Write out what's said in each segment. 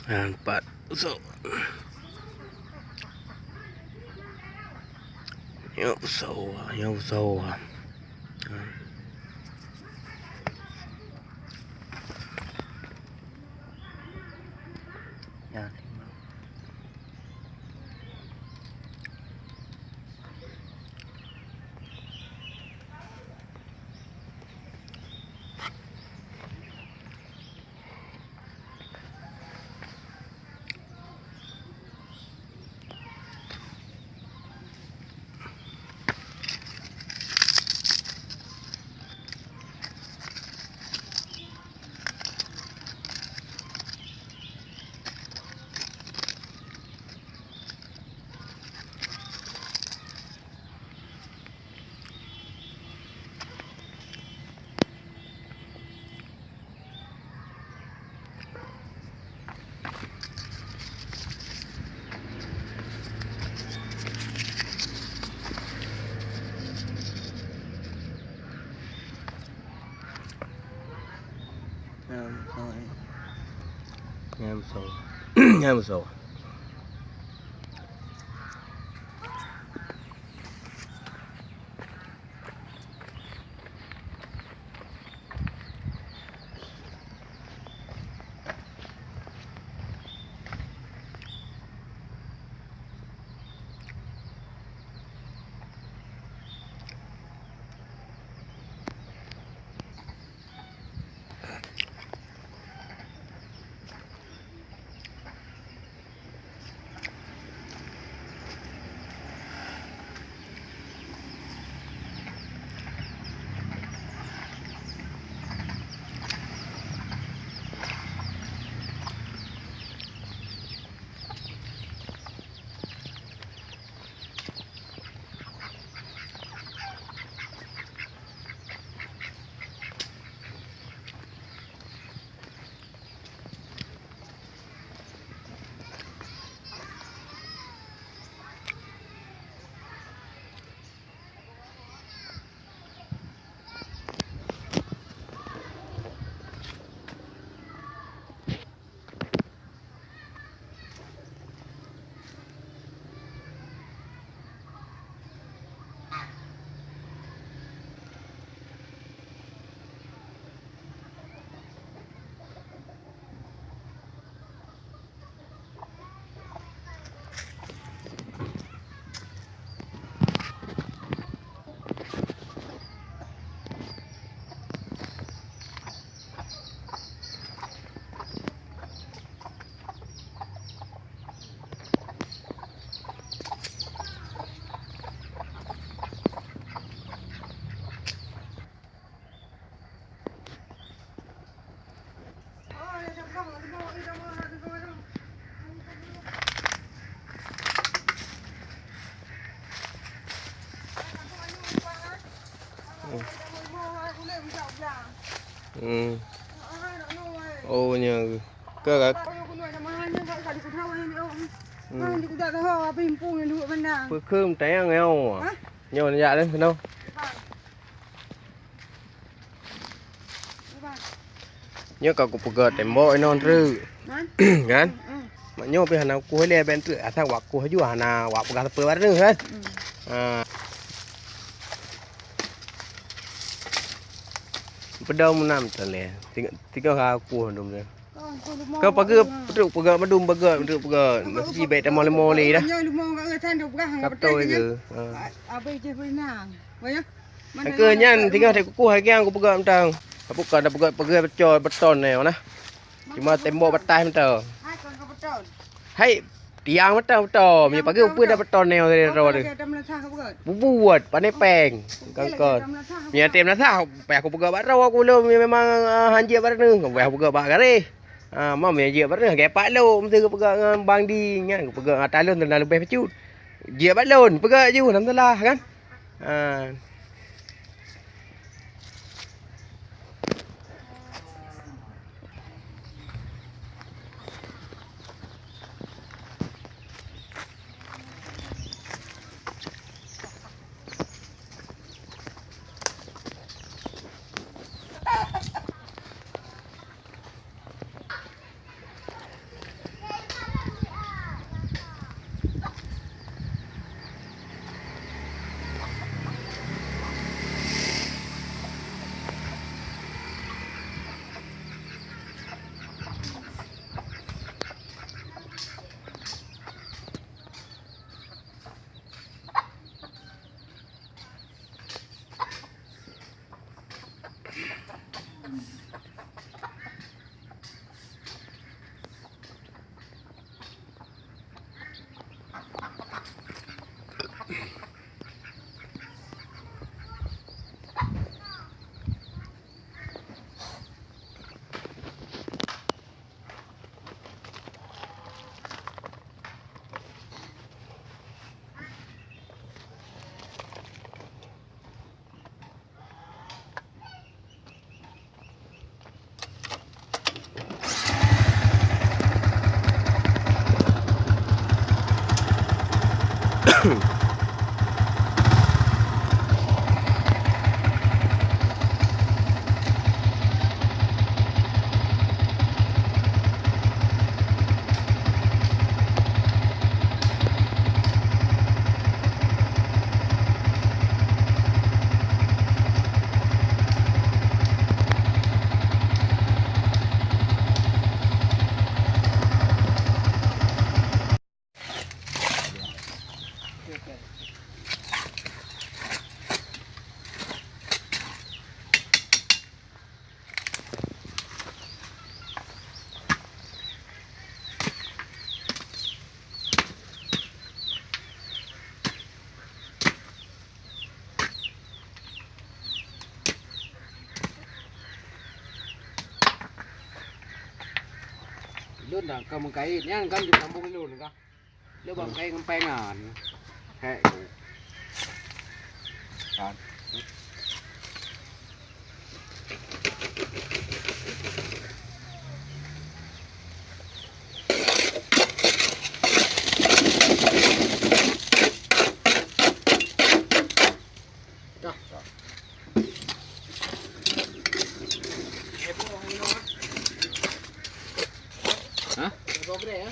4 so nhau sâu à. Nhau sâu nhau sâu ô nhờ cơ cả bữa cơm té nghèo à nhiều là dạ đấy phải đâu nhớ cả cục gợt để mỗi non rư gan mà nhớ bây giờ nào cô lấy bên tự thang hoặc cô hãy dùa nào hoặc gạt bừa bắt rư hết bắt đầu một năm trở lại thì có gà cua đúng rồi có bơ mà đun bơ nó chỉ bệt mò lì đó cặp tôi cứ cứ nhăn thì có thể cua hay gang của bơ trăng bơ bắt trò bắt tròn này nè cuma tembok batai mentau. Hai tiang mentau mi pagi upur dah beton neo dari road. Buat pandai peng kangkon. Mi tem na tha pe aku pega bat raw aku lo mi memang hanje bat ne pe aku pega bat gare. Mam mi je bat ne ge pak lo mesti aku pega bang di ngan aku pega atalon dan lebih pecut. Je bat lon pega ju nam telah kan. Lướt là cầm một cái nhá, cầm chụp tấm bông cái lùn này con. Lướt bằng cái con pen à. Hệ. Rồi. Hả? Có cái này á?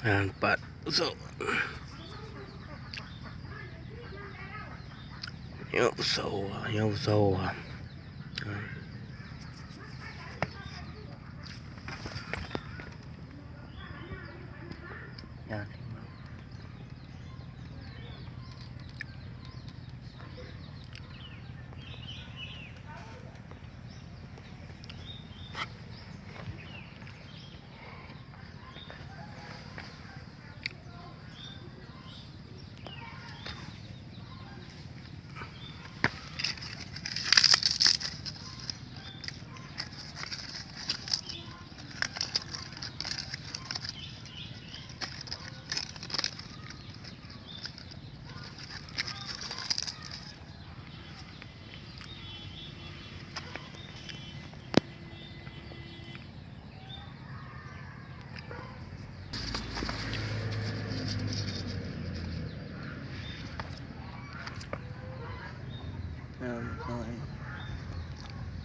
Empat so nhau sâu à.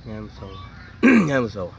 Nhâm sâu nhâm sâu